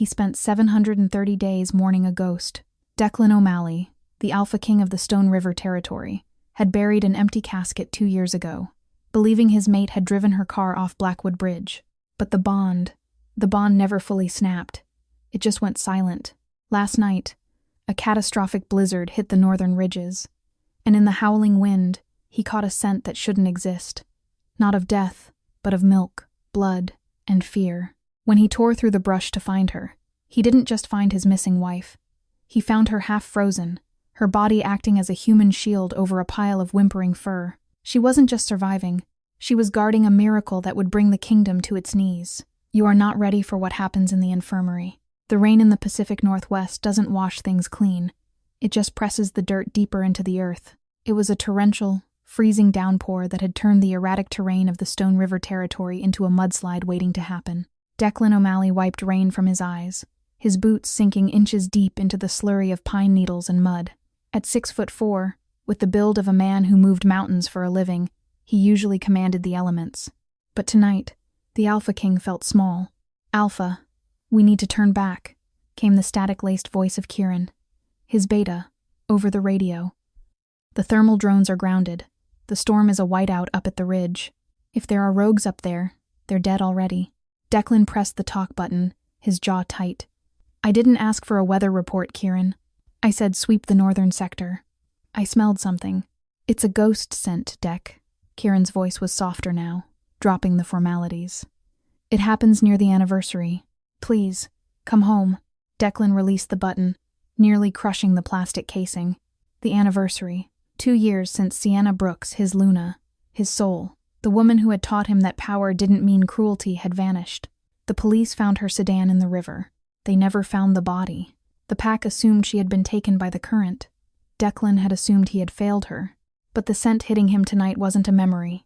he spent 730 days mourning a ghost. Declan O'Malley, the Alpha King of the Stone River Territory, had buried an empty casket 2 years ago, believing his mate had driven her car off Blackwood Bridge. But the bond never fully snapped. It just went silent. Last night, a catastrophic blizzard hit the northern ridges, and in the howling wind, he caught a scent that shouldn't exist. Not of death, but of milk, blood, and fear. When he tore through the brush to find her, he didn't just find his missing wife. He found her half frozen, her body acting as a human shield over a pile of whimpering fur. She wasn't just surviving, she was guarding a miracle that would bring the kingdom to its knees. You are not ready for what happens in the infirmary. The rain in the Pacific Northwest doesn't wash things clean. It just presses the dirt deeper into the earth. It was a torrential, freezing downpour that had turned the erratic terrain of the Stone River Territory into a mudslide waiting to happen. Declan O'Malley wiped rain from his eyes, his boots sinking inches deep into the slurry of pine needles and mud. At 6'4", with the build of a man who moved mountains for a living, he usually commanded the elements. But tonight, the Alpha King felt small. "Alpha, we need to turn back," came the static-laced voice of Kieran. His beta, over the radio. "The thermal drones are grounded. The storm is a whiteout up at the ridge. If there are rogues up there, they're dead already." Declan pressed the talk button, his jaw tight. "I didn't ask for a weather report, Kieran. I said sweep the northern sector. I smelled something." "It's a ghost scent, Dec." Kieran's voice was softer now, dropping the formalities. "It happens near the anniversary. Please, come home." Declan released the button, nearly crushing the plastic casing. The anniversary. 2 years since Sienna Brooks, his Luna, his soul, the woman who had taught him that power didn't mean cruelty, had vanished. The police found her sedan in the river. They never found the body. The pack assumed she had been taken by the current. Declan had assumed he had failed her. But the scent hitting him tonight wasn't a memory.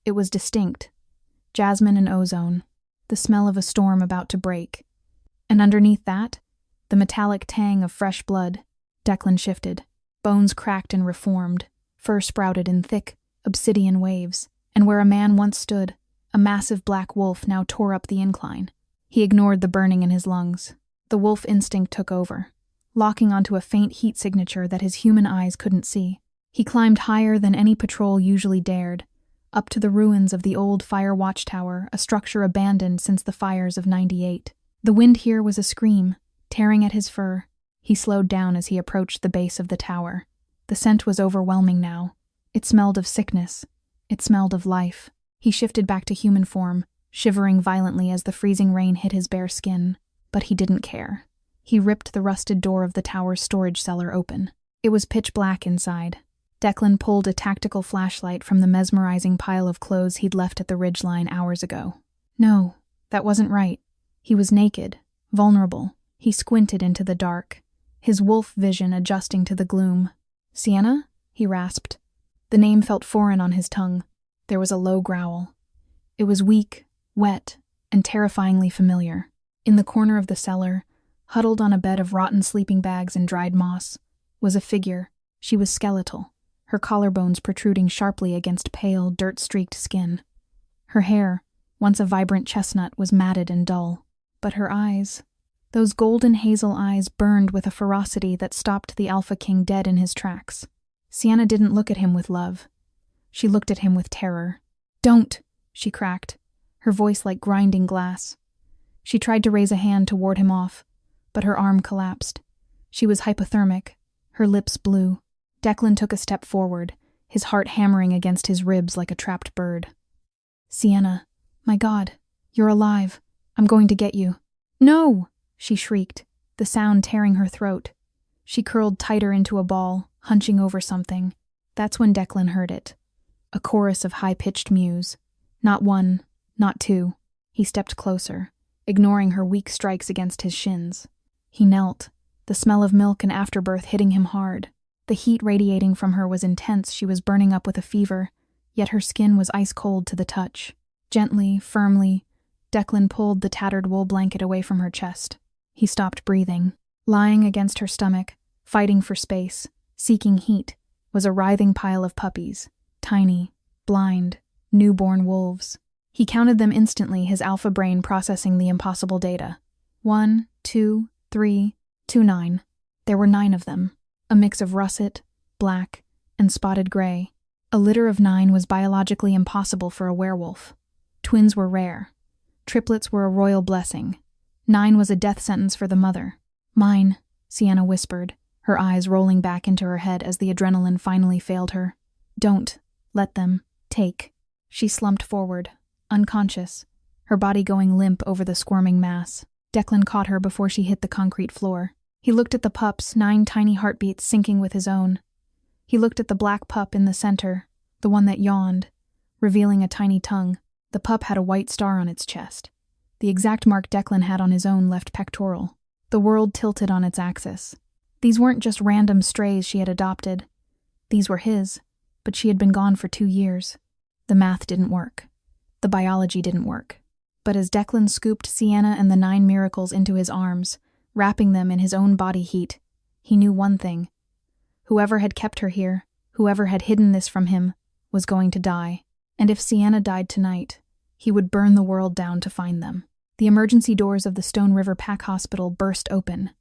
It was distinct. Jasmine and ozone. The smell of a storm about to break. And underneath that, the metallic tang of fresh blood. Declan shifted. Bones cracked and reformed. Fur sprouted in thick, obsidian waves. And where a man once stood, a massive black wolf now tore up the incline. He ignored the burning in his lungs. The wolf instinct took over, locking onto a faint heat signature that his human eyes couldn't see. He climbed higher than any patrol usually dared, up to the ruins of the old fire watchtower, a structure abandoned since the fires of '98. The wind here was a scream, tearing at his fur. He slowed down as he approached the base of the tower. The scent was overwhelming now. It smelled of sickness. It smelled of life. He shifted back to human form, shivering violently as the freezing rain hit his bare skin. But he didn't care. He ripped the rusted door of the tower's storage cellar open. It was pitch black inside. Declan pulled a tactical flashlight from the mesmerizing pile of clothes he'd left at the ridgeline hours ago. No, that wasn't right. He was naked, vulnerable. He squinted into the dark, his wolf vision adjusting to the gloom. "Sienna?" he rasped. The name felt foreign on his tongue. There was a low growl. It was weak, wet, and terrifyingly familiar. In the corner of the cellar, huddled on a bed of rotten sleeping bags and dried moss, was a figure. She was skeletal, her collarbones protruding sharply against pale, dirt-streaked skin. Her hair, once a vibrant chestnut, was matted and dull. But her eyes, those golden hazel eyes, burned with a ferocity that stopped the Alpha King dead in his tracks. Sienna didn't look at him with love. She looked at him with terror. "Don't!" she cracked, her voice like grinding glass. She tried to raise a hand to ward him off, but her arm collapsed. She was hypothermic, her lips blue. Declan took a step forward, his heart hammering against his ribs like a trapped bird. "Sienna, my God, you're alive. I'm going to get you." "No!" she shrieked, the sound tearing her throat. She curled tighter into a ball, hunching over something. That's when Declan heard it. A chorus of high-pitched mews. Not one, not two. He stepped closer, ignoring her weak strikes against his shins. He knelt, the smell of milk and afterbirth hitting him hard. The heat radiating from her was intense. She was burning up with a fever, yet her skin was ice-cold to the touch. Gently, firmly, Declan pulled the tattered wool blanket away from her chest. He stopped breathing. Lying against her stomach, fighting for space, seeking heat, was a writhing pile of puppies. Tiny, blind, newborn wolves. He counted them instantly, his alpha brain processing the impossible data. 1, 2, 3, 2, 9. There were 9 of them, a mix of russet, black, and spotted gray. A litter of 9 was biologically impossible for a werewolf. Twins were rare. Triplets were a royal blessing. 9 was a death sentence for the mother. Mine, Sienna whispered, her eyes rolling back into her head as the adrenaline finally failed her. Don't. Let them. Take. She slumped forward, unconscious, her body going limp over the squirming mass. Declan caught her before she hit the concrete floor. He looked at the pups, 9 tiny heartbeats syncing with his own. He looked at the black pup in the center, the one that yawned, revealing a tiny tongue. The pup had a white star on its chest, the exact mark Declan had on his own left pectoral. The world tilted on its axis. These weren't just random strays she had adopted. These were his, but she had been gone for 2 years. The math didn't work. The biology didn't work. But as Declan scooped Sienna and the 9 miracles into his arms, wrapping them in his own body heat, he knew one thing. Whoever had kept her here, whoever had hidden this from him, was going to die. And if Sienna died tonight, he would burn the world down to find them. The emergency doors of the Stone River Pack Hospital burst open,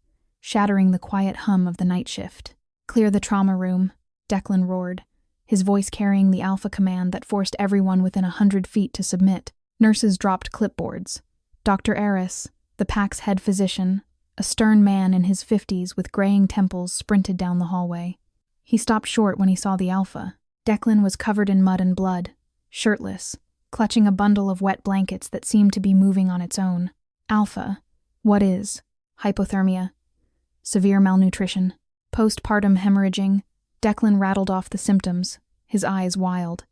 shattering the quiet hum of the night shift. "Clear the trauma room," Declan roared, his voice carrying the alpha command that forced everyone within 100 feet to submit. Nurses dropped clipboards. Dr. Eris, the pack's head physician, a stern man in his 50s with graying temples, sprinted down the hallway. He stopped short when he saw the alpha. Declan was covered in mud and blood, shirtless, clutching a bundle of wet blankets that seemed to be moving on its own. Alpha. What is? Hypothermia. Severe malnutrition. Postpartum hemorrhaging. Declan rattled off the symptoms, his eyes wild.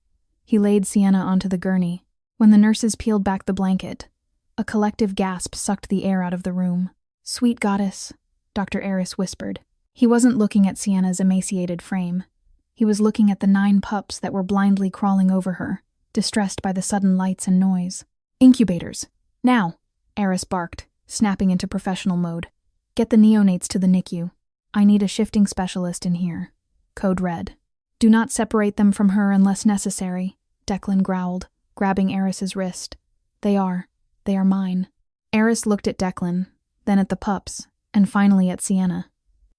He laid Sienna onto the gurney. When the nurses peeled back the blanket, a collective gasp sucked the air out of the room. "Sweet goddess," Dr. Eris whispered. He wasn't looking at Sienna's emaciated frame. He was looking at the 9 pups that were blindly crawling over her, distressed by the sudden lights and noise. "Incubators. Now," Eris barked, snapping into professional mode. "Get the neonates to the NICU. I need a shifting specialist in here." Code red. "Do not separate them from her unless necessary," Declan growled, grabbing Eris's wrist. They are mine." Eris looked at Declan, then at the pups, and finally at Sienna.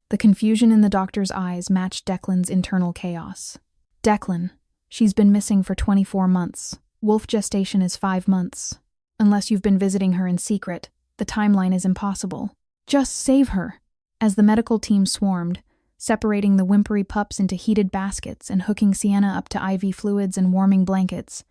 The confusion in the doctor's eyes matched Declan's internal chaos. "Declan, she's been missing for 24 months. Wolf gestation is 5 months. Unless you've been visiting her in secret, the timeline is impossible. Just save her." As the medical team swarmed, separating the whimpery pups into heated baskets and hooking Sienna up to IV fluids and warming blankets,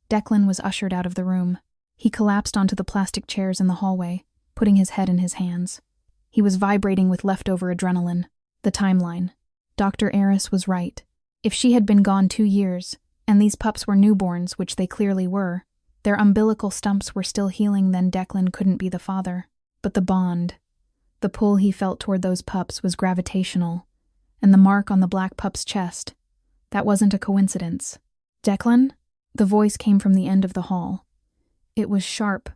Declan was ushered out of the room. He collapsed onto the plastic chairs in the hallway, putting his head in his hands. He was vibrating with leftover adrenaline. The timeline. Dr. Eris was right. If she had been gone 2 years, and these pups were newborns, which they clearly were, their umbilical stumps were still healing, then Declan couldn't be the father. But the bond, the pull he felt toward those pups was gravitational, and the mark on the black pup's chest, that wasn't a coincidence. "Declan?" The voice came from the end of the hall. It was sharp,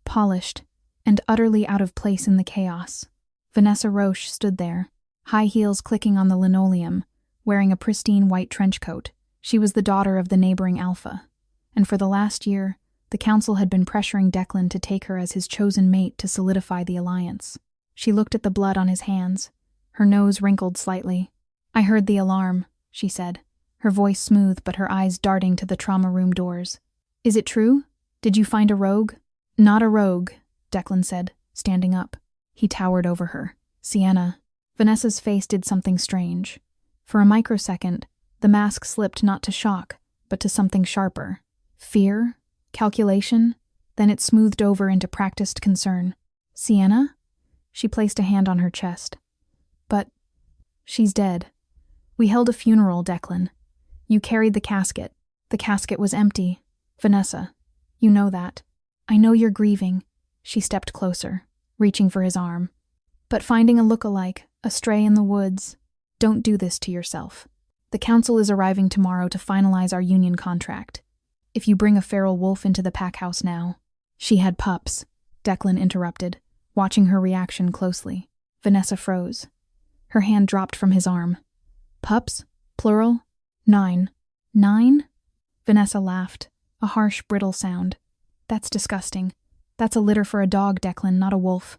polished, and utterly out of place in the chaos. Vanessa Roche stood there, high heels clicking on the linoleum, wearing a pristine white trench coat. She was the daughter of the neighboring Alpha, and for the last year, the council had been pressuring Declan to take her as his chosen mate to solidify the alliance. She looked at the blood on his hands, her nose wrinkled slightly. "I heard the alarm," she said, her voice smooth but her eyes darting to the trauma room doors. "Is it true? Did you find a rogue?" "Not a rogue," Declan said, standing up. He towered over her. "Sienna." Vanessa's face did something strange. For a microsecond, the mask slipped not to shock, but to something sharper. Fear? Calculation? Then it smoothed over into practiced concern. "Sienna?" She placed a hand on her chest. "But she's dead. We held a funeral, Declan. You carried the casket. The casket was empty. Vanessa, you know that. I know you're grieving." She stepped closer, reaching for his arm. "But finding a look-alike, a stray in the woods, don't do this to yourself. The council is arriving tomorrow to finalize our union contract. If you bring a feral wolf into the pack house now..." "She had pups," Declan interrupted, watching her reaction closely. Vanessa froze. Her hand dropped from his arm. "Pups? Plural? 9. 9? Vanessa laughed, a harsh, brittle sound. "That's disgusting. That's a litter for a dog, Declan, not a wolf."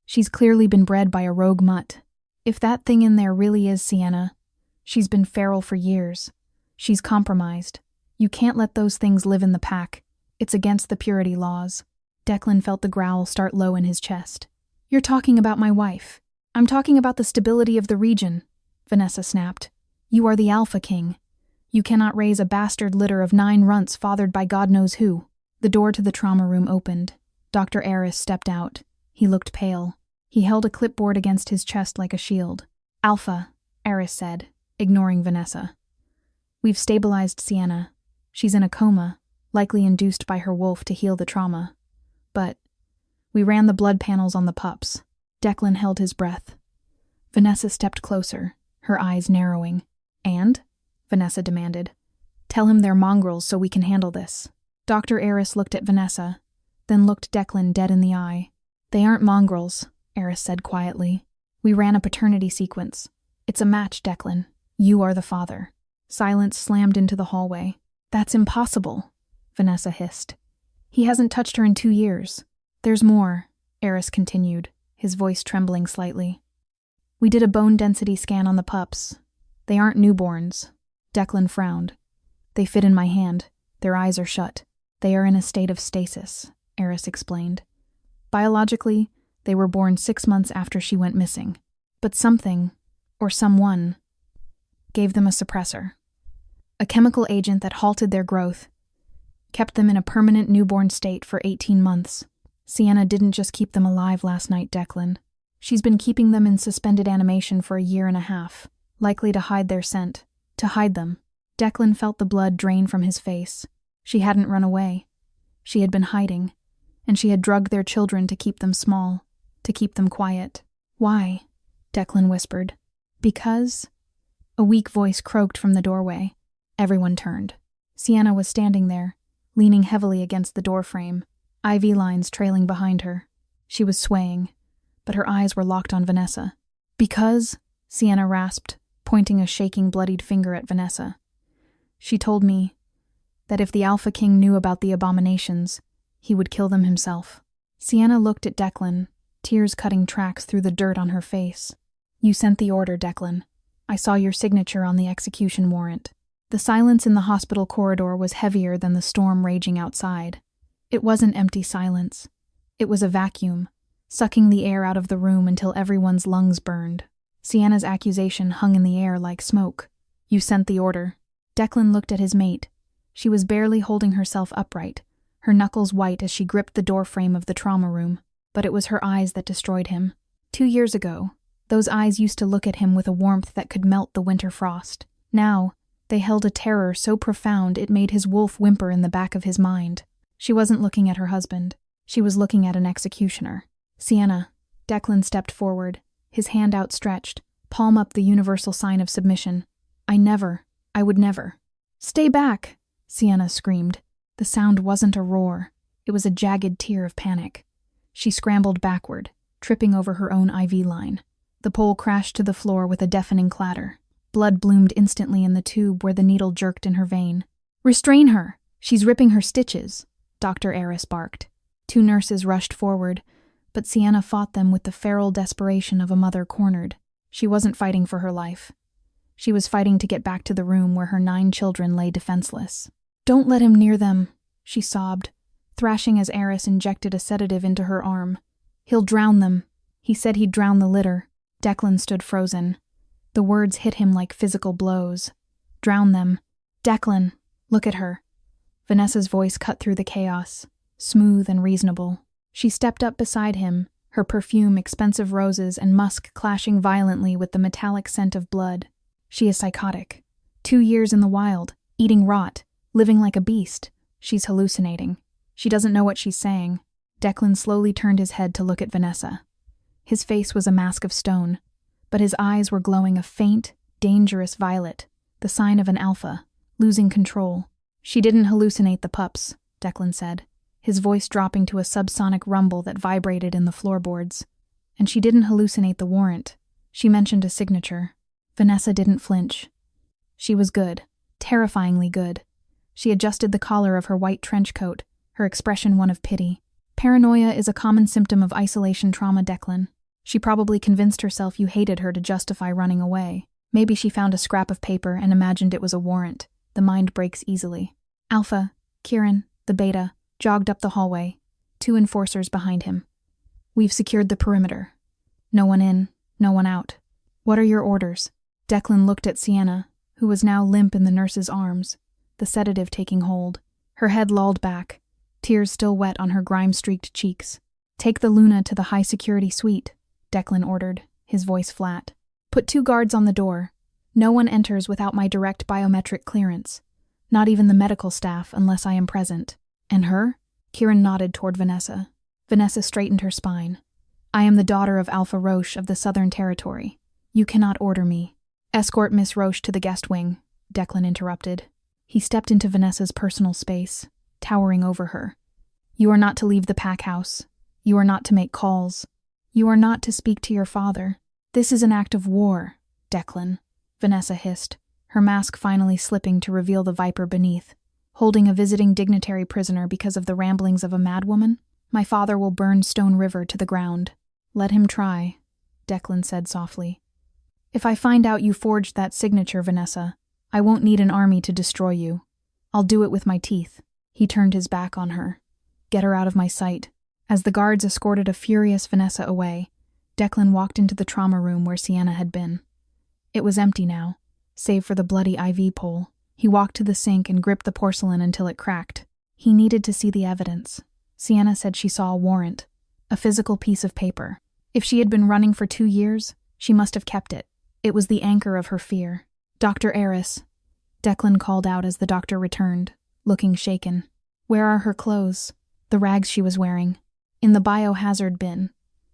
She's clearly been bred by a rogue mutt. If that thing in there really is Sienna, she's been feral for years. She's compromised. You can't let those things live in the pack. It's against the purity laws. Declan felt the growl start low in his chest. You're talking about my wife. I'm talking about the stability of the region, Vanessa snapped. You are the Alpha King. You cannot raise a bastard litter of 9 runts fathered by God knows who. The door to the trauma room opened. Dr. Aris stepped out. He looked pale. He held a clipboard against his chest like a shield. Alpha, Aris said, ignoring Vanessa. We've stabilized Sienna. She's in a coma, likely induced by her wolf to heal the trauma. But we ran the blood panels on the pups. Declan held his breath. Vanessa stepped closer, her eyes narrowing. And? Vanessa demanded. Tell him they're mongrels so we can handle this. Dr. Aris looked at Vanessa, then looked Declan dead in the eye. They aren't mongrels, Aris said quietly. We ran a paternity sequence. It's a match, Declan. You are the father. Silence slammed into the hallway. That's impossible, Vanessa hissed. He hasn't touched her in 2 years. There's more, Aris continued, his voice trembling slightly. We did a bone density scan on the pups. They aren't newborns. Declan frowned. They fit in my hand. Their eyes are shut. They are in a state of stasis, Aris explained. Biologically, they were born 6 months after she went missing. But something, or someone, gave them a suppressor. A chemical agent that halted their growth, kept them in a permanent newborn state for 18 months. Sienna didn't just keep them alive last night, Declan. She's been keeping them in suspended animation for a 1.5 years, likely to hide their scent. To hide them. Declan felt the blood drain from his face. She hadn't run away. She had been hiding, and she had drugged their children to keep them small, to keep them quiet. Why? Declan whispered. Because? A weak voice croaked from the doorway. Everyone turned. Sienna was standing there, leaning heavily against the doorframe, IV lines trailing behind her. She was swaying, but her eyes were locked on Vanessa. Because? Sienna rasped, pointing a shaking, bloodied finger at Vanessa. She told me that if the Alpha King knew about the abominations, he would kill them himself. Sienna looked at Declan, tears cutting tracks through the dirt on her face. You sent the order, Declan. I saw your signature on the execution warrant. The silence in the hospital corridor was heavier than the storm raging outside. It wasn't empty silence. It was a vacuum, sucking the air out of the room until everyone's lungs burned. Sienna's accusation hung in the air like smoke. You sent the order. Declan looked at his mate. She was barely holding herself upright, her knuckles white as she gripped the doorframe of the trauma room. But it was her eyes that destroyed him. 2 years ago, those eyes used to look at him with a warmth that could melt the winter frost. Now, they held a terror so profound it made his wolf whimper in the back of his mind. She wasn't looking at her husband. She was looking at an executioner. Sienna. Declan stepped forward, his hand outstretched, palm up, the universal sign of submission. I would never. Stay back, Sienna screamed. The sound wasn't a roar. It was a jagged tear of panic. She scrambled backward, tripping over her own IV line. The pole crashed to the floor with a deafening clatter. Blood bloomed instantly in the tube where the needle jerked in her vein. Restrain her! She's ripping her stitches, Dr. Aris barked. 2 nurses rushed forward, but Sienna fought them with the feral desperation of a mother cornered. She wasn't fighting for her life. She was fighting to get back to the room where her 9 children lay defenseless. Don't let him near them, she sobbed, thrashing as Aris injected a sedative into her arm. He'll drown them. He said he'd drown the litter. Declan stood frozen. The words hit him like physical blows. Drown them. Declan, look at her. Vanessa's voice cut through the chaos, smooth and reasonable. She stepped up beside him, her perfume, expensive roses, and musk clashing violently with the metallic scent of blood. She is psychotic. 2 years in the wild, eating rot, living like a beast. She's hallucinating. She doesn't know what she's saying. Declan slowly turned his head to look at Vanessa. His face was a mask of stone, but his eyes were glowing a faint, dangerous violet, the sign of an alpha, losing control. She didn't hallucinate the pups, Declan said, his voice dropping to a subsonic rumble that vibrated in the floorboards. And she didn't hallucinate the warrant. She mentioned a signature. Vanessa didn't flinch. She was good, terrifyingly good. She adjusted the collar of her white trench coat, her expression one of pity. Paranoia is a common symptom of isolation trauma, Declan. She probably convinced herself you hated her to justify running away. Maybe she found a scrap of paper and imagined it was a warrant. The mind breaks easily. Alpha, Kieran, the beta, jogged up the hallway, 2 enforcers behind him. We've secured the perimeter. No one in, no one out. What are your orders? Declan looked at Sienna, who was now limp in the nurse's arms, the sedative taking hold. Her head lolled back, tears still wet on her grime-streaked cheeks. Take the Luna to the high-security suite, Declan ordered, his voice flat. Put 2 guards on the door. No one enters without my direct biometric clearance. Not even the medical staff unless I am present. And her? Kieran nodded toward Vanessa. Vanessa straightened her spine. I am the daughter of Alpha Roche of the Southern Territory. You cannot order me. Escort Miss Roche to the guest wing, Declan interrupted. He stepped into Vanessa's personal space, towering over her. You are not to leave the pack house. You are not to make calls. You are not to speak to your father. This is an act of war, Declan, Vanessa hissed, her mask finally slipping to reveal the viper beneath. Holding a visiting dignitary prisoner because of the ramblings of a madwoman? My father will burn Stone River to the ground. Let him try, Declan said softly. If I find out you forged that signature, Vanessa, I won't need an army to destroy you. I'll do it with my teeth. He turned his back on her. Get her out of my sight. As the guards escorted a furious Vanessa away, Declan walked into the trauma room where Sienna had been. It was empty now, save for the bloody IV pole. He walked to the sink and gripped the porcelain until it cracked. He needed to see the evidence. Sienna said she saw a warrant, a physical piece of paper. If she had been running for 2 years, she must have kept it. It was the anchor of her fear. Dr. Eris, Declan called out as the doctor returned, looking shaken. Where are her clothes? The rags she was wearing. In the biohazard bin.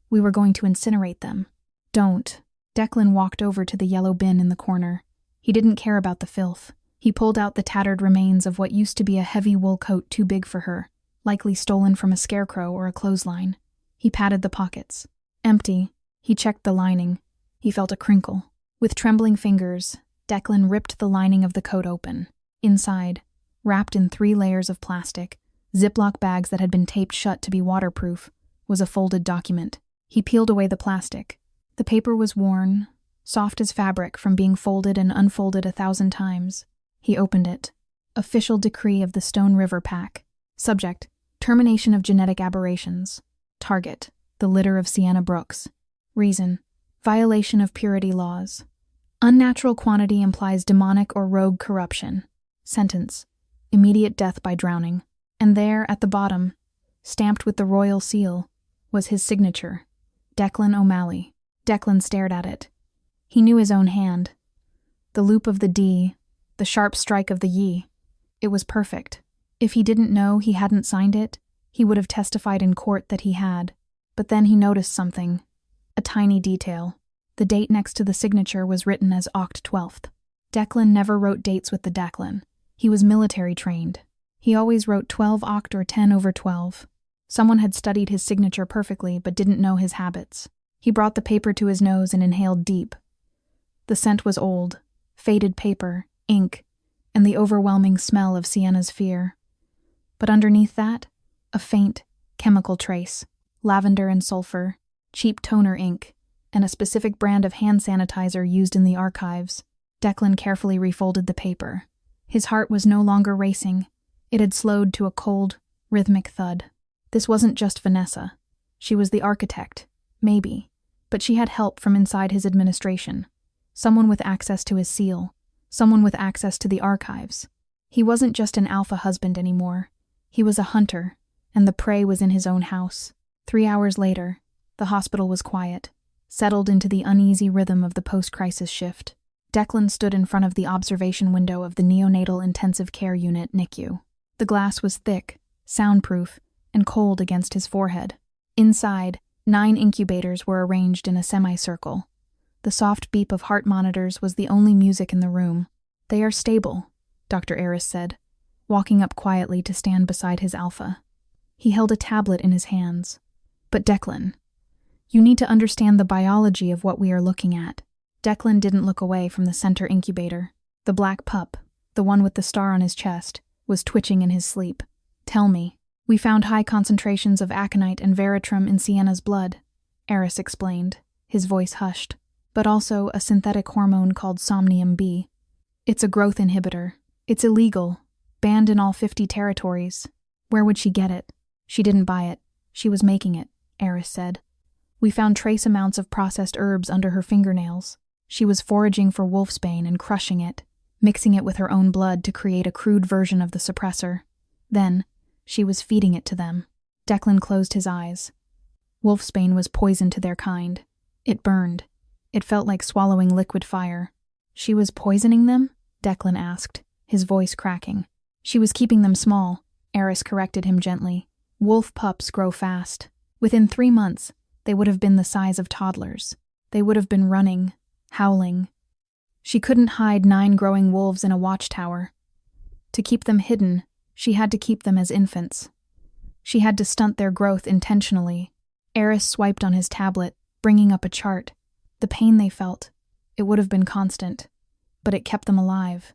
We were going to incinerate them. Don't. Declan walked over to the yellow bin in the corner. He didn't care about the filth. He pulled out the tattered remains of what used to be a heavy wool coat too big for her, likely stolen from a scarecrow or a clothesline. He patted the pockets. Empty. He checked the lining. He felt a crinkle. With trembling fingers, Declan ripped the lining of the coat open. Inside, wrapped in 3 layers of plastic, Ziploc bags that had been taped shut to be waterproof, was a folded document. He peeled away the plastic. The paper was worn, soft as fabric from being folded and unfolded 1,000 times. He opened it. Official decree of the Stone River Pack. Subject: termination of genetic aberrations. Target: the litter of Sienna Brooks. Reason: violation of purity laws. Unnatural quantity implies demonic or rogue corruption. Sentence: immediate death by drowning. And there, at the bottom, stamped with the royal seal, was his signature. Declan O'Malley. Declan stared at it. He knew his own hand. The loop of the D, the sharp strike of the Y. It was perfect. If he didn't know he hadn't signed it, he would have testified in court that he had. But then he noticed something. A tiny detail. The date next to the signature was written as Oct 12th. Declan never wrote dates with the Declan. He was military trained. He always wrote 12 Oct or 10/12. Someone had studied his signature perfectly but didn't know his habits. He brought the paper to his nose and inhaled deep. The scent was old, faded paper, ink, and the overwhelming smell of Sienna's fear. But underneath that, a faint, chemical trace. Lavender and sulfur, cheap toner ink, and a specific brand of hand sanitizer used in the archives. Declan carefully refolded the paper. His heart was no longer racing. It had slowed to a cold, rhythmic thud. This wasn't just Vanessa. She was the architect, maybe, but she had help from inside his administration. Someone with access to his seal. Someone with access to the archives. He wasn't just an alpha husband anymore. He was a hunter, and the prey was in his own house. 3 hours later, the hospital was quiet, settled into the uneasy rhythm of the post-crisis shift. Declan stood in front of the observation window of the neonatal intensive care unit NICU. The glass was thick, soundproof, and cold against his forehead. Inside, 9 incubators were arranged in a semicircle. The soft beep of heart monitors was the only music in the room. They are stable, Dr. Eris said, walking up quietly to stand beside his alpha. He held a tablet in his hands. But Declan, you need to understand the biology of what we are looking at. Declan didn't look away from the center incubator. The black pup, the one with the star on his chest, was twitching in his sleep. Tell me. We found high concentrations of aconite and veratrum in Sienna's blood, Eris explained. his voice hushed, but also a synthetic hormone called Somnium B. It's a growth inhibitor. It's illegal, banned in all 50 territories. Where would she get it? She didn't buy it. She was making it, Eris said. We found trace amounts of processed herbs under her fingernails. She was foraging for wolfsbane and crushing it, mixing it with her own blood to create a crude version of the suppressor. Then, she was feeding it to them. Declan closed his eyes. Wolfsbane was poison to their kind. It burned. It felt like swallowing liquid fire. She was poisoning them? Declan asked, his voice cracking. She was keeping them small, Eris corrected him gently. Wolf pups grow fast. Within 3 months, they would have been the size of toddlers. They would have been running, howling. She couldn't hide 9 growing wolves in a watchtower. To keep them hidden, she had to keep them as infants. She had to stunt their growth intentionally. Eris swiped on his tablet, bringing up a chart. The pain they felt, it would have been constant, but it kept them alive.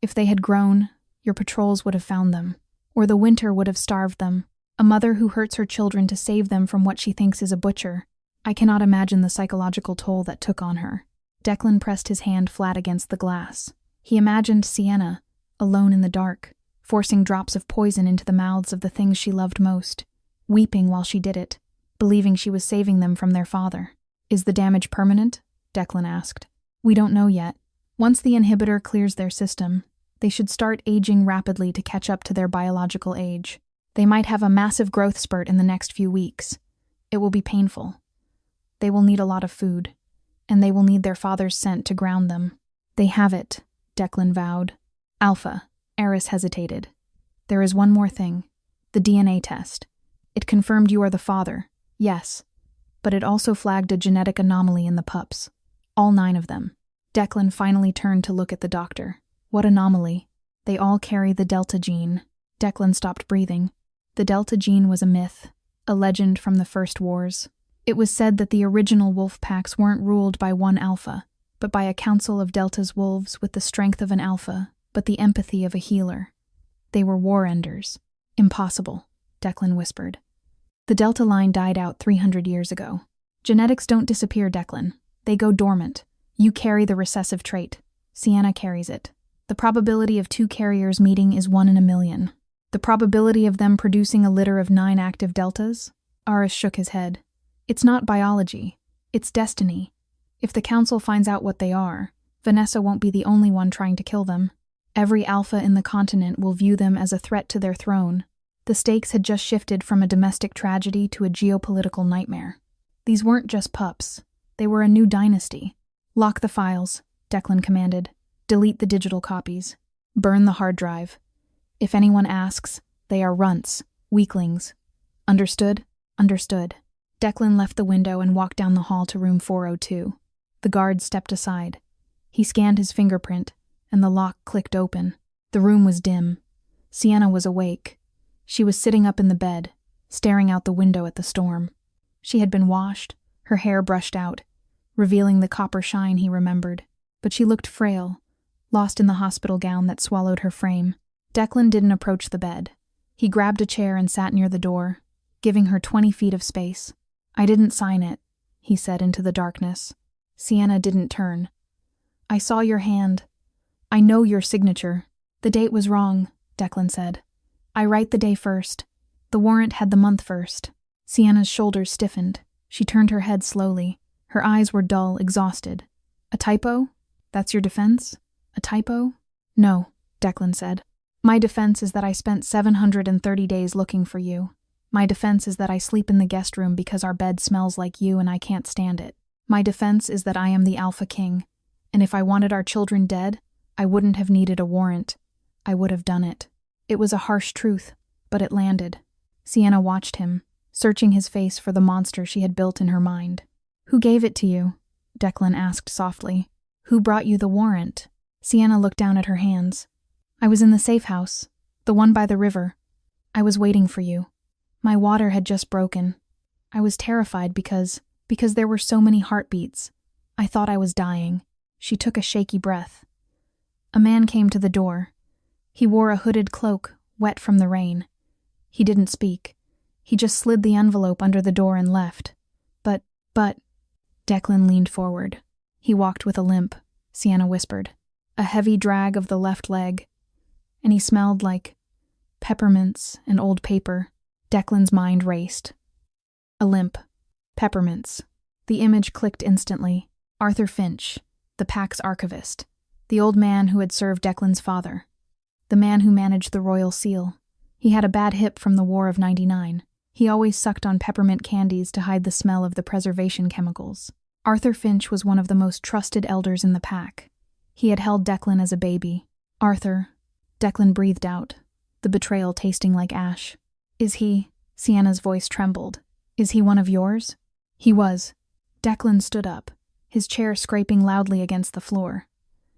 If they had grown, your patrols would have found them, or the winter would have starved them. A mother who hurts her children to save them from what she thinks is a butcher. I cannot imagine the psychological toll that took on her. Declan pressed his hand flat against the glass. He imagined Sienna, alone in the dark, forcing drops of poison into the mouths of the things she loved most, weeping while she did it, believing she was saving them from their father. Is the damage permanent? Declan asked. We don't know yet. Once the inhibitor clears their system, they should start aging rapidly to catch up to their biological age. They might have a massive growth spurt in the next few weeks. It will be painful. They will need a lot of food, and they will need their father's scent to ground them. They have it, Declan vowed. Alpha, Eris hesitated. There is one more thing. The DNA test. It confirmed you are the father, yes, but it also flagged a genetic anomaly in the pups. All 9 of them. Declan finally turned to look at the doctor. What anomaly? They all carry the Delta gene. Declan stopped breathing. The Delta gene was a myth, a legend from the First Wars. It was said that the original wolf packs weren't ruled by one alpha, but by a council of Delta's wolves with the strength of an alpha, but the empathy of a healer. They were war enders. Impossible, Declan whispered. The Delta line died out 300 years ago. Genetics don't disappear, Declan. They go dormant. You carry the recessive trait. Sienna carries it. The probability of 2 carriers meeting is 1 in a million. The probability of them producing a litter of 9 active deltas? Aris shook his head. It's not biology. It's destiny. If the council finds out what they are, Vanessa won't be the only one trying to kill them. Every alpha in the continent will view them as a threat to their throne. The stakes had just shifted from a domestic tragedy to a geopolitical nightmare. These weren't just pups. They were a new dynasty. Lock the files, Declan commanded. Delete the digital copies. Burn the hard drive. If anyone asks, they are runts, weaklings. Understood? Understood. Declan left the window and walked down the hall to room 402. The guard stepped aside. He scanned his fingerprint, and the lock clicked open. The room was dim. Sienna was awake. She was sitting up in the bed, staring out the window at the storm. She had been washed, her hair brushed out, revealing the copper shine he remembered. But she looked frail, lost in the hospital gown that swallowed her frame. Declan didn't approach the bed. He grabbed a chair and sat near the door, giving her 20 feet of space. I didn't sign it, he said into the darkness. Sienna didn't turn. I saw your hand. I know your signature. The date was wrong, Declan said. I write the day first. The warrant had the month first. Sienna's shoulders stiffened. She turned her head slowly. Her eyes were dull, exhausted. A typo? That's your defense? A typo? No, Declan said. My defense is that I spent 730 days looking for you. My defense is that I sleep in the guest room because our bed smells like you and I can't stand it. My defense is that I am the Alpha King, and if I wanted our children dead, I wouldn't have needed a warrant. I would have done it. It was a harsh truth, but it landed. Sienna watched him, searching his face for the monster she had built in her mind. Who gave it to you? Declan asked softly. Who brought you the warrant? Sienna looked down at her hands. I was in the safe house, the one by the river. I was waiting for you. My water had just broken. I was terrified because there were so many heartbeats. I thought I was dying. She took a shaky breath. A man came to the door. He wore a hooded cloak, wet from the rain. He didn't speak. He just slid the envelope under the door and left. But, Declan leaned forward. He walked with a limp, Sienna whispered. A heavy drag of the left leg, and he smelled like peppermints and old paper. Declan's mind raced. A limp. Peppermints. The image clicked instantly. Arthur Finch, the pack's archivist. The old man who had served Declan's father. The man who managed the royal seal. He had a bad hip from the War of '99. He always sucked on peppermint candies to hide the smell of the preservation chemicals. Arthur Finch was one of the most trusted elders in the pack. He had held Declan as a baby. Arthur. Declan breathed out, the betrayal tasting like ash. Is he? Sienna's voice trembled. Is he one of yours? He was. Declan stood up, his chair scraping loudly against the floor.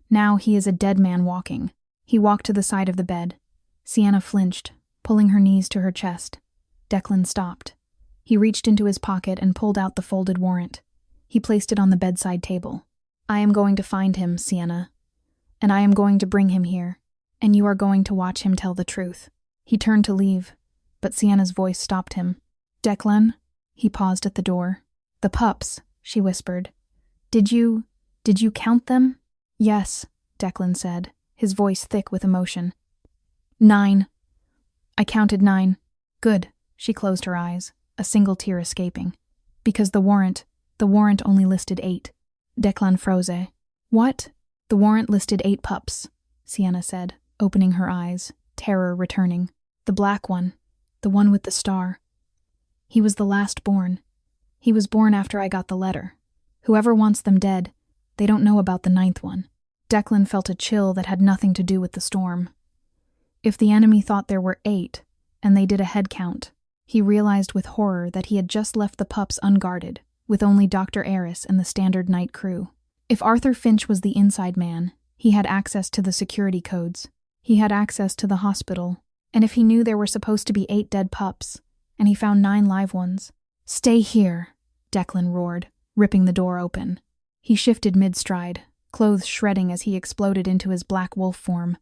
Now he is a dead man walking. He walked to the side of the bed. Sienna flinched, pulling her knees to her chest. Declan stopped. He reached into his pocket and pulled out the folded warrant. He placed it on the bedside table. I am going to find him, Sienna. And I am going to bring him here. And you are going to watch him tell the truth. He turned to leave, but Sienna's voice stopped him. Declan? He paused at the door. The pups, she whispered. Did you count them? Yes, Declan said, his voice thick with emotion. 9. I counted 9. Good, she closed her eyes, a single tear escaping. Because the warrant only listed 8. Declan froze. What? The warrant listed 8 pups, Sienna said, opening her eyes, terror returning. The black one, the one with the star. He was the last born. He was born after I got the letter. Whoever wants them dead, they don't know about the 9th one. Declan felt a chill that had nothing to do with the storm. If the enemy thought there were 8, and they did a head count, he realized with horror that he had just left the pups unguarded, with only Dr. Eris and the standard night crew. If Arthur Finch was the inside man, he had access to the security codes. He had access to the hospital. And if he knew there were supposed to be 8 dead pups, and he found 9 live ones. Stay here, Declan roared, ripping the door open. He shifted mid-stride, clothes shredding as he exploded into his black wolf form,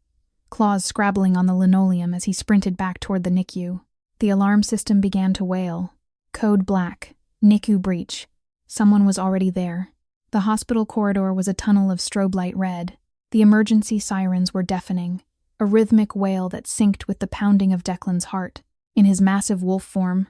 claws scrabbling on the linoleum as he sprinted back toward the NICU. The alarm system began to wail. Code black, NICU breach. Someone was already there. The hospital corridor was a tunnel of strobe light red. The emergency sirens were deafening, a rhythmic wail that synced with the pounding of Declan's heart. In his massive wolf form,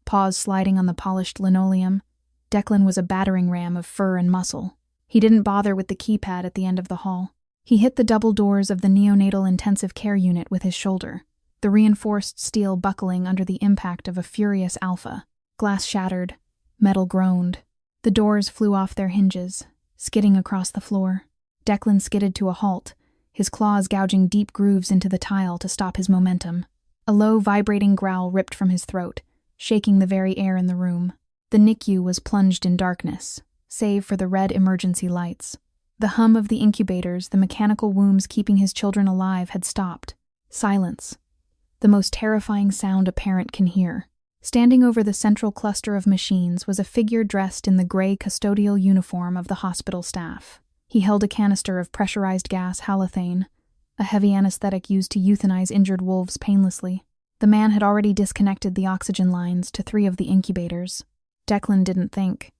paws sliding on the polished linoleum, Declan was a battering ram of fur and muscle. He didn't bother with the keypad at the end of the hall. He hit the double doors of the neonatal intensive care unit with his shoulder, the reinforced steel buckling under the impact of a furious alpha. Glass shattered, metal groaned. The doors flew off their hinges, skidding across the floor. Declan skidded to a halt, his claws gouging deep grooves into the tile to stop his momentum. A low, vibrating growl ripped from his throat, shaking the very air in the room. The NICU was plunged in darkness, save for the red emergency lights. The hum of the incubators, the mechanical wombs keeping his children alive, had stopped. Silence. The most terrifying sound a parent can hear. Standing over the central cluster of machines was a figure dressed in the gray custodial uniform of the hospital staff. He held a canister of pressurized gas halothane, a heavy anesthetic used to euthanize injured wolves painlessly. The man had already disconnected the oxygen lines to 3 of the incubators. Declan didn't think.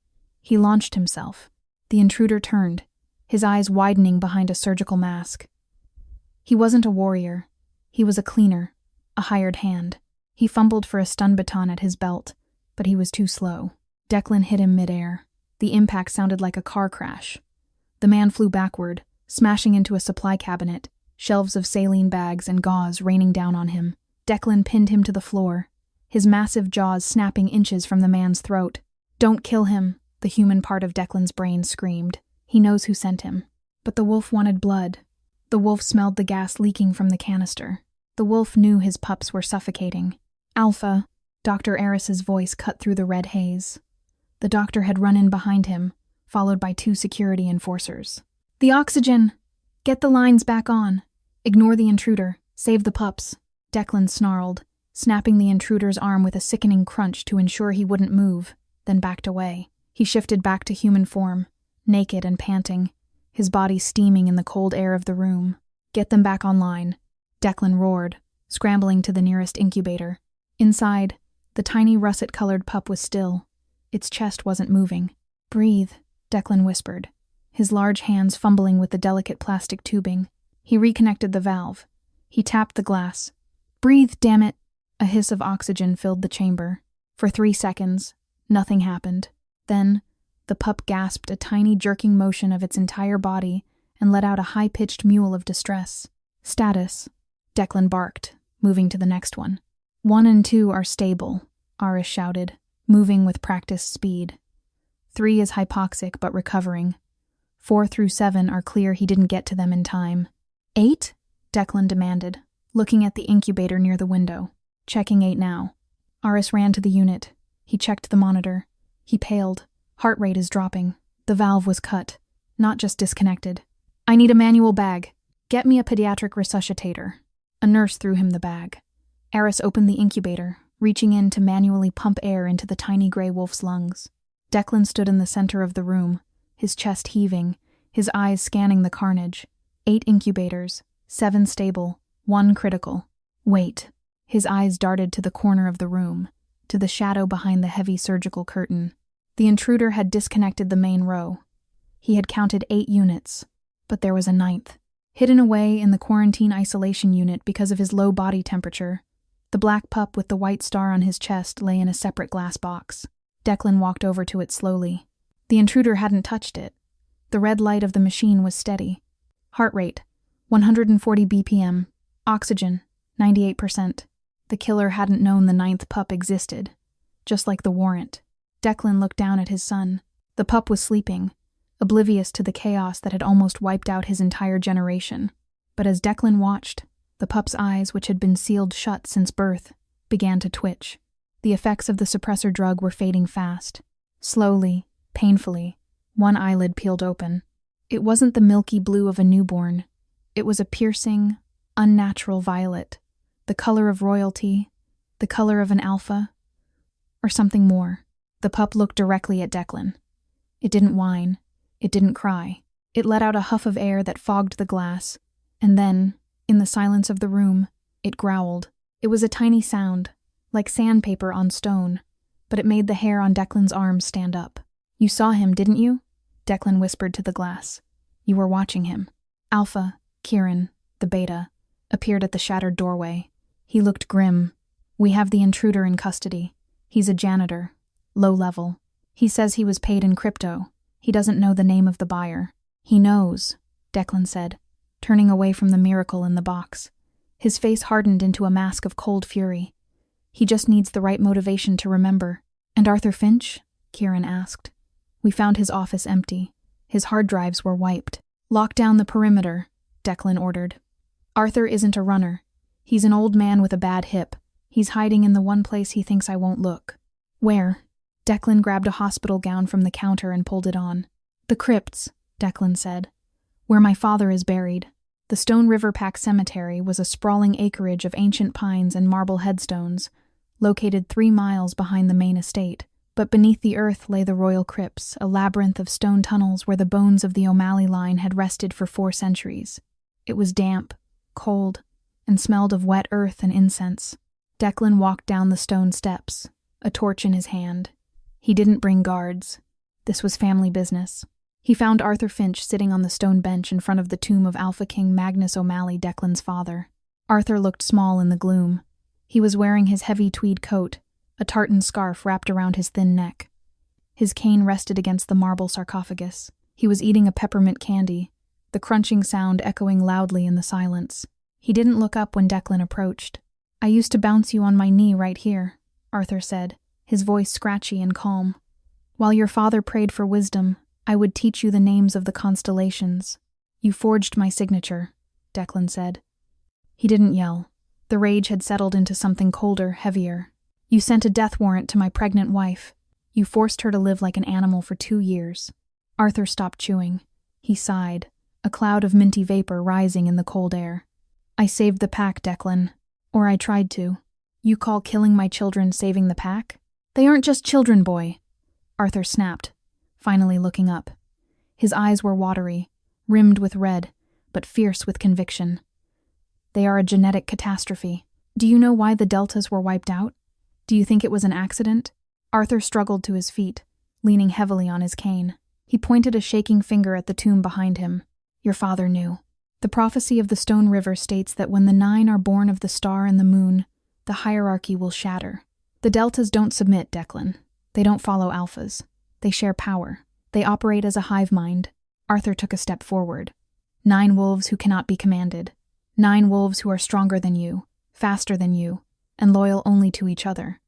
He launched himself. The intruder turned, his eyes widening behind a surgical mask. He wasn't a warrior. He was a cleaner, a hired hand. He fumbled for a stun baton at his belt, but he was too slow. Declan hit him midair. The impact sounded like a car crash. The man flew backward, smashing into a supply cabinet, shelves of saline bags and gauze raining down on him. Declan pinned him to the floor, his massive jaws snapping inches from the man's throat. Don't kill him, the human part of Declan's brain screamed. He knows who sent him. But the wolf wanted blood. The wolf smelled the gas leaking from the canister. The wolf knew his pups were suffocating. Alpha, Dr. Eris's voice cut through the red haze. The doctor had run in behind him, followed by 2 security enforcers. The oxygen! Get the lines back on. Ignore the intruder. Save the pups. Declan snarled, snapping the intruder's arm with a sickening crunch to ensure he wouldn't move, then backed away. He shifted back to human form, naked and panting, his body steaming in the cold air of the room. Get them back online, Declan roared, scrambling to the nearest incubator. Inside, the tiny russet-colored pup was still. Its chest wasn't moving. Breathe, Declan whispered, his large hands fumbling with the delicate plastic tubing. He reconnected the valve. He tapped the glass. "Breathe, damn it!" A hiss of oxygen filled the chamber. For 3 seconds, nothing happened. Then, the pup gasped a tiny jerking motion of its entire body and let out a high-pitched mewl of distress. "Status," Declan barked, moving to the next one. 1 and 2 are stable, Aris shouted, moving with practiced speed. 3 is hypoxic but recovering. 4 through 7 are clear he didn't get to them in time. 8? Declan demanded, looking at the incubator near the window. "Checking 8 now." Aris ran to the unit. He checked the monitor. He paled. Heart rate is dropping. The valve was cut, not just disconnected. "I need a manual bag. Get me a pediatric resuscitator." A nurse threw him the bag. Aris opened the incubator, reaching in to manually pump air into the tiny gray wolf's lungs. Declan stood in the center of the room, his chest heaving, his eyes scanning the carnage. 8 incubators, 7 stable, 1 critical. Wait. His eyes darted to the corner of the room, to the shadow behind the heavy surgical curtain. The intruder had disconnected the main row. He had counted 8 units, but there was a 9th. Hidden away in the quarantine isolation unit because of his low body temperature, the black pup with the white star on his chest lay in a separate glass box. Declan walked over to it slowly. The intruder hadn't touched it. The red light of the machine was steady. Heart rate, 140 BPM. Oxygen, 98%. The killer hadn't known the 9th pup existed, just like the warrant. Declan looked down at his son. The pup was sleeping, oblivious to the chaos that had almost wiped out his entire generation. But as Declan watched, the pup's eyes, which had been sealed shut since birth, began to twitch. The effects of the suppressor drug were fading fast. Slowly, painfully, one eyelid peeled open. It wasn't the milky blue of a newborn. It was a piercing, unnatural violet, the color of royalty, the color of an alpha, or something more. The pup looked directly at Declan. It didn't whine. It didn't cry. It let out a huff of air that fogged the glass, and then, in the silence of the room, it growled. It was a tiny sound, like sandpaper on stone, but it made the hair on Declan's arms stand up. "You saw him, didn't you?" Declan whispered to the glass. "You were watching him." Alpha, Kieran, the beta, appeared at the shattered doorway. He looked grim. "We have the intruder in custody. He's a janitor. Low level. He says he was paid in crypto. He doesn't know the name of the buyer." "He knows," Declan said, turning away from the miracle in the box. His face hardened into a mask of cold fury. "He just needs the right motivation to remember." "And Arthur Finch?" Kieran asked. "We found his office empty. His hard drives were wiped." "Lock down the perimeter," Declan ordered. "Arthur isn't a runner. He's an old man with a bad hip. He's hiding in the one place he thinks I won't look." "Where?" Declan grabbed a hospital gown from the counter and pulled it on. "The crypts," Declan said. "Where my father is buried." The Stone River Pack Cemetery was a sprawling acreage of ancient pines and marble headstones, located 3 miles behind the main estate. But beneath the earth lay the royal crypts, a labyrinth of stone tunnels where the bones of the O'Malley line had rested for 4 centuries. It was damp, cold, and smelled of wet earth and incense. Declan walked down the stone steps, a torch in his hand. He didn't bring guards. This was family business. He found Arthur Finch sitting on the stone bench in front of the tomb of Alpha King Magnus O'Malley, Declan's father. Arthur looked small in the gloom. He was wearing his heavy tweed coat, a tartan scarf wrapped around his thin neck. His cane rested against the marble sarcophagus. He was eating a peppermint candy, the crunching sound echoing loudly in the silence. He didn't look up when Declan approached. "I used to bounce you on my knee right here," Arthur said, his voice scratchy and calm. "While your father prayed for wisdom, I would teach you the names of the constellations. You forged my signature," Declan said. He didn't yell. The rage had settled into something colder, heavier. "You sent a death warrant to my pregnant wife. You forced her to live like an animal for 2 years. Arthur stopped chewing. He sighed, a cloud of minty vapor rising in the cold air. "I saved the pack, Declan. Or I tried to. You call killing my children saving the pack? They aren't just children, boy," Arthur snapped, finally looking up. His eyes were watery, rimmed with red, but fierce with conviction. "They are a genetic catastrophe. Do you know why the deltas were wiped out? Do you think it was an accident?" Arthur struggled to his feet, leaning heavily on his cane. He pointed a shaking finger at the tomb behind him. Your father knew. The prophecy of the Stone River states that when the 9 are born of the star and the moon, the hierarchy will shatter. The deltas don't submit, Declan. They don't follow alphas. They share power. They operate as a hive mind. Arthur took a step forward. 9 wolves who cannot be commanded. 9 wolves who are stronger than you, faster than you, and loyal only to each other.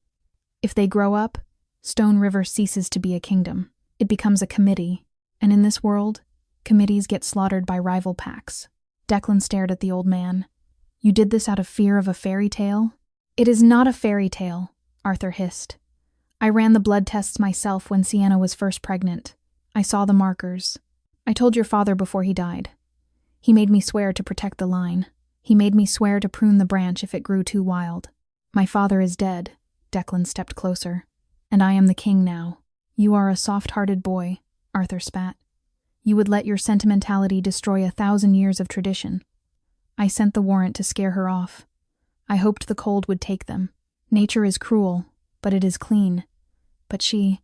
If they grow up, Stone River ceases to be a kingdom. It becomes a committee, and in this world, committees get slaughtered by rival packs. Declan stared at the old man. You did this out of fear of a fairy tale? It is not a fairy tale, Arthur hissed. I ran the blood tests myself when Sienna was first pregnant. I saw the markers. I told your father before he died. He made me swear to protect the line. He made me swear to prune the branch if it grew too wild. My father is dead. Declan stepped closer. And I am the king now. You are a soft-hearted boy, Arthur spat. You would let your sentimentality destroy 1,000 years of tradition. I sent the warrant to scare her off. I hoped the cold would take them. Nature is cruel, but it is clean. But she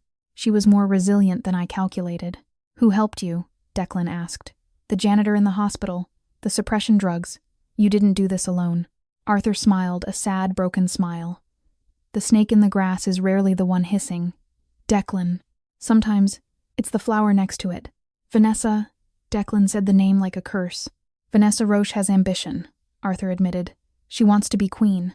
was more resilient than I calculated. Who helped you? Declan asked. The janitor in the hospital, the suppression drugs. You didn't do this alone. Arthur smiled, a sad, broken smile. The snake in the grass is rarely the one hissing. Declan. Sometimes it's the flower next to it. Vanessa, Declan said the name like a curse. Vanessa Roche has ambition, Arthur admitted. She wants to be queen.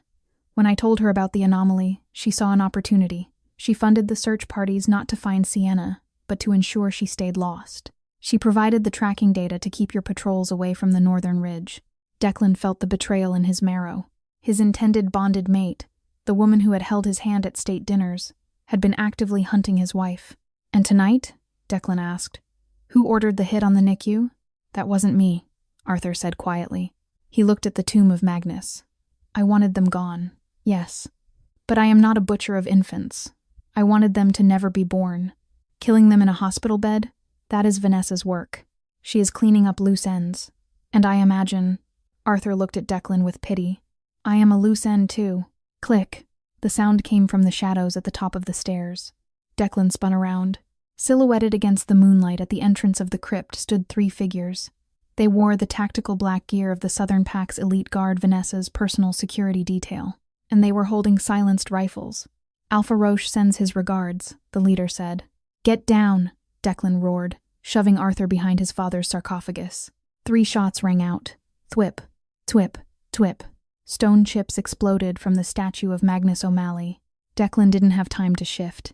When I told her about the anomaly, she saw an opportunity. She funded the search parties not to find Sienna, but to ensure she stayed lost. She provided the tracking data to keep your patrols away from the northern ridge. Declan felt the betrayal in his marrow. His intended bonded mate, the woman who had held his hand at state dinners, had been actively hunting his wife. And tonight? Declan asked. Who ordered the hit on the NICU? That wasn't me, Arthur said quietly. He looked at the tomb of Magnus. I wanted them gone, yes. But I am not a butcher of infants. I wanted them to never be born. Killing them in a hospital bed? That is Vanessa's work. She is cleaning up loose ends. And I imagine... Arthur looked at Declan with pity. I am a loose end too. Click. The sound came from the shadows at the top of the stairs. Declan spun around. Silhouetted against the moonlight at the entrance of the crypt stood 3 figures. They wore the tactical black gear of the Southern Pack's elite guard, Vanessa's personal security detail, and they were holding silenced rifles. Alpha Roche sends his regards, the leader said. Get down, Declan roared, shoving Arthur behind his father's sarcophagus. 3 shots rang out. Thwip, twip, twip. Stone chips exploded from the statue of Magnus O'Malley. Declan didn't have time to shift.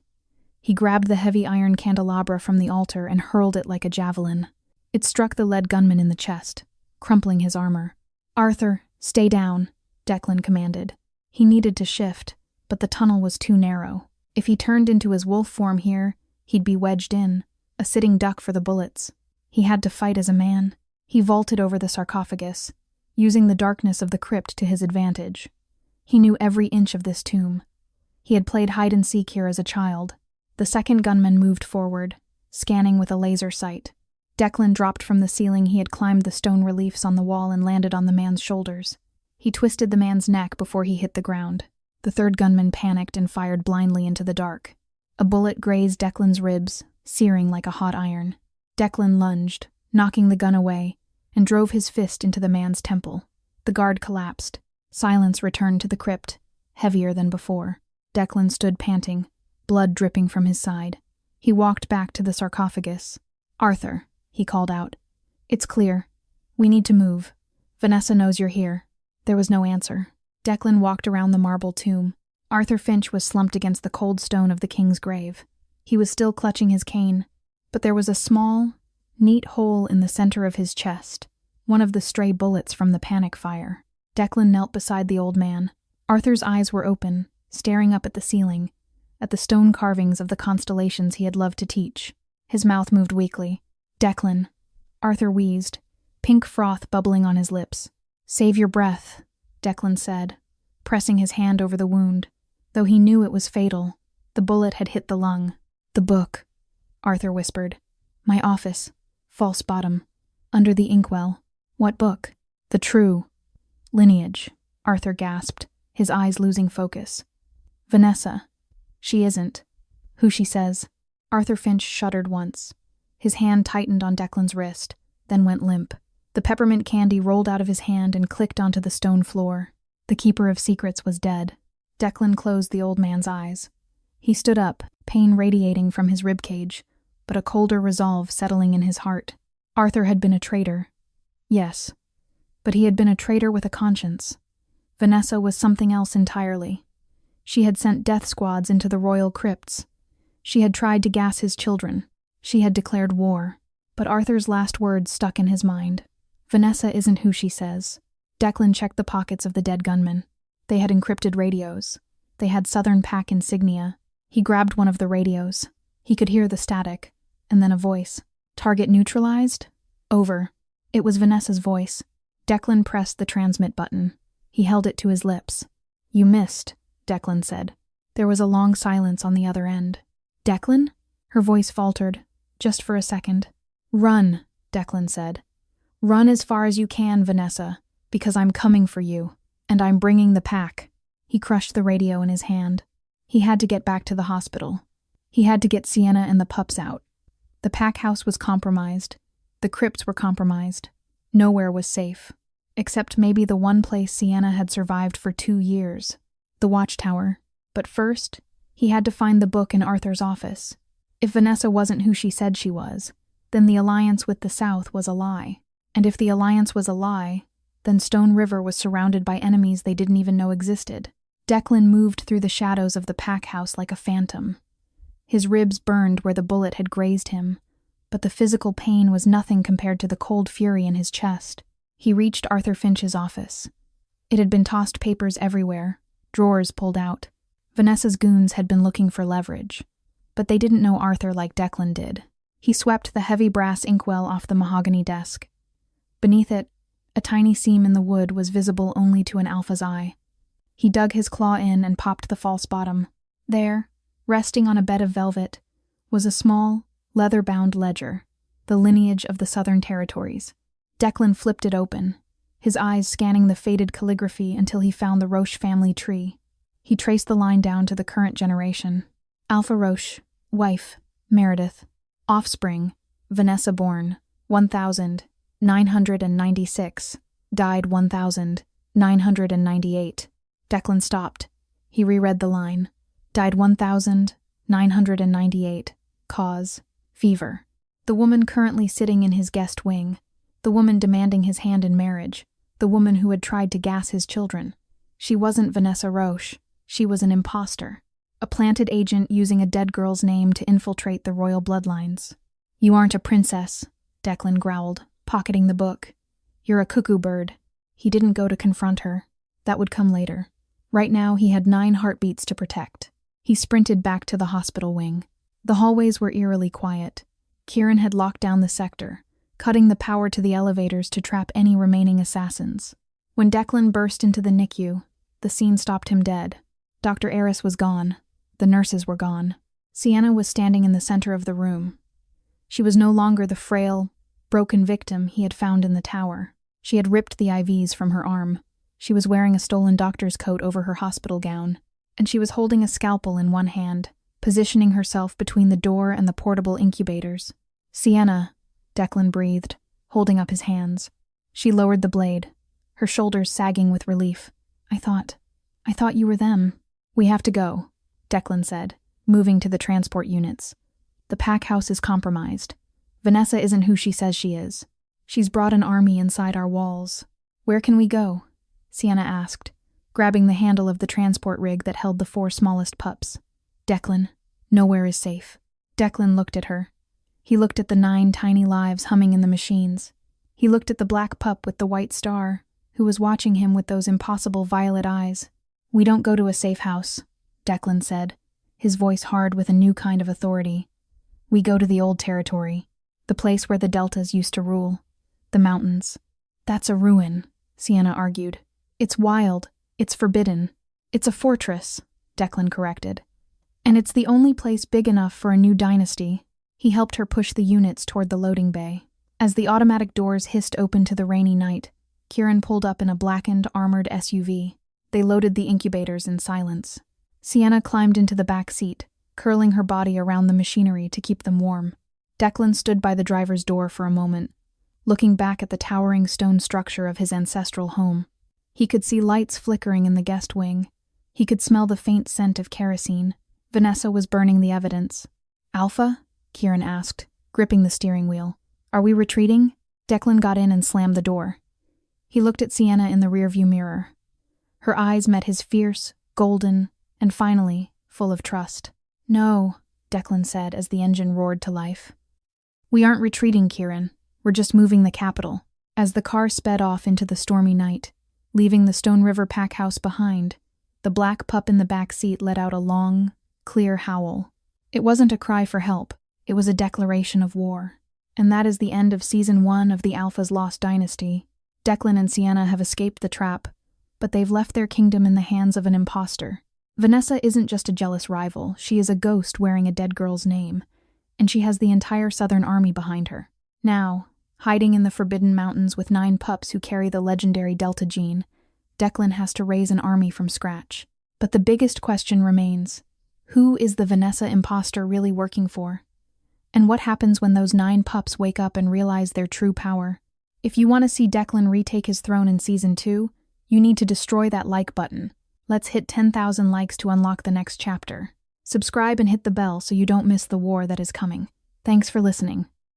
He grabbed the heavy iron candelabra from the altar and hurled it like a javelin. It struck the lead gunman in the chest, crumpling his armor. Arthur, stay down, Declan commanded. He needed to shift, but the tunnel was too narrow. If he turned into his wolf form here, he'd be wedged in, a sitting duck for the bullets. He had to fight as a man. He vaulted over the sarcophagus, using the darkness of the crypt to his advantage. He knew every inch of this tomb. He had played hide-and-seek here as a child. The second gunman moved forward, scanning with a laser sight. Declan dropped from the ceiling. He had climbed the stone reliefs on the wall and landed on the man's shoulders. He twisted the man's neck before he hit the ground. The third gunman panicked and fired blindly into the dark. A bullet grazed Declan's ribs, searing like a hot iron. Declan lunged, knocking the gun away, and drove his fist into the man's temple. The guard collapsed. Silence returned to the crypt, heavier than before. Declan stood panting, blood dripping from his side. He walked back to the sarcophagus. Arthur, he called out. It's clear. We need to move. Vanessa knows you're here. There was no answer. Declan walked around the marble tomb. Arthur Finch was slumped against the cold stone of the king's grave. He was still clutching his cane, but there was a small, neat hole in the center of his chest, one of the stray bullets from the panic fire. Declan knelt beside the old man. Arthur's eyes were open, staring up at the ceiling, at the stone carvings of the constellations he had loved to teach. His mouth moved weakly. Declan. Arthur wheezed, pink froth bubbling on his lips. Save your breath, Declan said, pressing his hand over the wound. Though he knew it was fatal, the bullet had hit the lung. The book, Arthur whispered. My office. False bottom. Under the inkwell. What book? The true lineage, Arthur gasped, his eyes losing focus. Vanessa. She isn't. Who she says. Arthur Finch shuddered once. His hand tightened on Declan's wrist, then went limp. The peppermint candy rolled out of his hand and clicked onto the stone floor. The keeper of secrets was dead. Declan closed the old man's eyes. He stood up, pain radiating from his ribcage, but a colder resolve settling in his heart. Arthur had been a traitor. Yes, but he had been a traitor with a conscience. Vanessa was something else entirely. She had sent death squads into the royal crypts. She had tried to gas his children. She had declared war. But Arthur's last words stuck in his mind. Vanessa isn't who she says. Declan checked the pockets of the dead gunmen. They had encrypted radios. They had Southern Pack insignia. He grabbed one of the radios. He could hear the static, and then a voice. Target neutralized? Over. It was Vanessa's voice. Declan pressed the transmit button. He held it to his lips. You missed, Declan said. There was a long silence on the other end. Declan? Her voice faltered, just for a second. Run, Declan said. Run as far as you can, Vanessa, because I'm coming for you, and I'm bringing the pack. He crushed the radio in his hand. He had to get back to the hospital. He had to get Sienna and the pups out. The pack house was compromised. The crypts were compromised. Nowhere was safe, except maybe the one place Sienna had survived for 2 years, the watchtower. But first, he had to find the book in Arthur's office. If Vanessa wasn't who she said she was, then the alliance with the South was a lie. And if the alliance was a lie, then Stone River was surrounded by enemies they didn't even know existed. Declan moved through the shadows of the pack house like a phantom. His ribs burned where the bullet had grazed him, but the physical pain was nothing compared to the cold fury in his chest. He reached Arthur Finch's office. It had been tossed papers everywhere, drawers pulled out. Vanessa's goons had been looking for leverage, but they didn't know Arthur like Declan did. He swept the heavy brass inkwell off the mahogany desk. Beneath it, a tiny seam in the wood was visible only to an alpha's eye. He dug his claw in and popped the false bottom. There, resting on a bed of velvet, was a small, leather-bound ledger, the lineage of the Southern Territories. Declan flipped it open, his eyes scanning the faded calligraphy until he found the Roche family tree. He traced the line down to the current generation. Alpha Roche, wife, Meredith. Offspring, Vanessa born, 1,996, died 1,998. Declan stopped. He reread the line. Died 1,998. Cause, fever. The woman currently sitting in his guest wing. The woman demanding his hand in marriage. The woman who had tried to gas his children. She wasn't Vanessa Roche. She was an imposter. A planted agent using a dead girl's name to infiltrate the royal bloodlines. You aren't a princess, Declan growled, pocketing the book. You're a cuckoo bird. He didn't go to confront her. That would come later. Right now he had 9 heartbeats to protect. He sprinted back to the hospital wing. The hallways were eerily quiet. Kieran had locked down the sector, cutting the power to the elevators to trap any remaining assassins. When Declan burst into the NICU, the scene stopped him dead. Dr. Eris was gone. The nurses were gone. Sienna was standing in the center of the room. She was no longer the frail, broken victim he had found in the tower. She had ripped the IVs from her arm. She was wearing a stolen doctor's coat over her hospital gown, and she was holding a scalpel in one hand, positioning herself between the door and the portable incubators. Sienna, Declan breathed, holding up his hands. She lowered the blade, her shoulders sagging with relief. I thought you were them. We have to go, Declan said, moving to the transport units. The pack house is compromised. Vanessa isn't who she says she is. She's brought an army inside our walls. Where can we go? Sienna asked, grabbing the handle of the transport rig that held the 4 smallest pups. Declan, nowhere is safe. Declan looked at her. He looked at the 9 tiny lives humming in the machines. He looked at the black pup with the white star, who was watching him with those impossible violet eyes. We don't go to a safe house, Declan said, his voice hard with a new kind of authority. We go to the old territory, the place where the deltas used to rule, the mountains. That's a ruin, Sienna argued. It's wild, it's forbidden. It's a fortress, Declan corrected. And it's the only place big enough for a new dynasty. He helped her push the units toward the loading bay. As the automatic doors hissed open to the rainy night, Kieran pulled up in a blackened, armored SUV. They loaded the incubators in silence. Sienna climbed into the back seat, curling her body around the machinery to keep them warm. Declan stood by the driver's door for a moment, looking back at the towering stone structure of his ancestral home. He could see lights flickering in the guest wing. He could smell the faint scent of kerosene. Vanessa was burning the evidence. "Alpha?" Kieran asked, gripping the steering wheel. "Are we retreating?" Declan got in and slammed the door. He looked at Sienna in the rearview mirror. Her eyes met his fierce, golden, and finally, full of trust. "No," Declan said as the engine roared to life. "We aren't retreating, Kieran. We're just moving the capital." As the car sped off into the stormy night, leaving the Stone River pack house behind, the black pup in the back seat let out a long, clear howl. It wasn't a cry for help, it was a declaration of war. And that is the end of Season 1 of the Alpha's Lost Dynasty. Declan and Sienna have escaped the trap, but they've left their kingdom in the hands of an imposter. Vanessa isn't just a jealous rival, she is a ghost wearing a dead girl's name, and she has the entire Southern Army behind her. Now, hiding in the Forbidden Mountains with 9 pups who carry the legendary Delta gene, Declan has to raise an army from scratch. But the biggest question remains: who is the Vanessa imposter really working for? And what happens when those 9 pups wake up and realize their true power? If you want to see Declan retake his throne in Season 2, you need to destroy that like button. Let's hit 10,000 likes to unlock the next chapter. Subscribe and hit the bell so you don't miss the war that is coming. Thanks for listening.